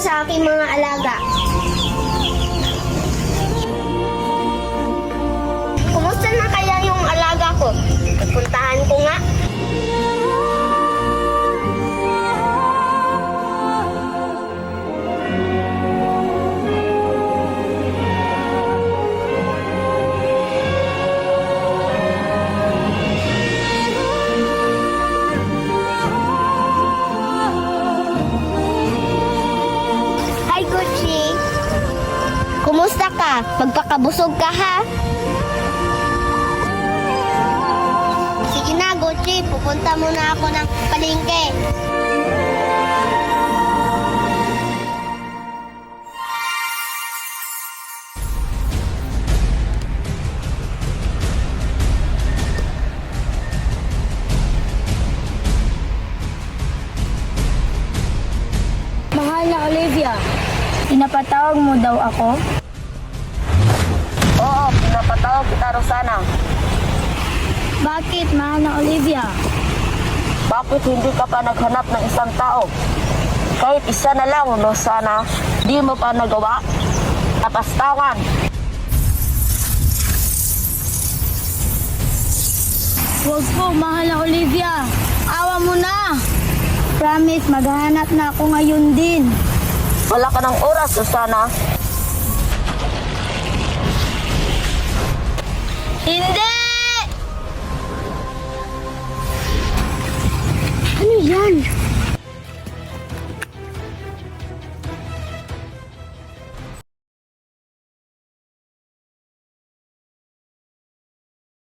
sa aking mga alaga. Kumusta na kaya yung alaga ko? Pupuntahan ko nga. Hi, Gucci. Kumusta ka? Magpakabusog ka, ha? Sige na, Gucci. Pupunta muna ako ng palengke. Mahal na Olivia, pinapatawag mo daw ako? Oo, pinapatawag kita, Rosana. Bakit, mahal na Olivia? Bakit hindi ka pa naghanap ng isang tao? Kahit isa na lang, Rosana, di mo pa nagawa? Tapastawan. Huwag po, mahal na Olivia. Awa mo na. Promise, maghahanap na ako ngayon din. Wala ka ng oras, Rosana. Hindi!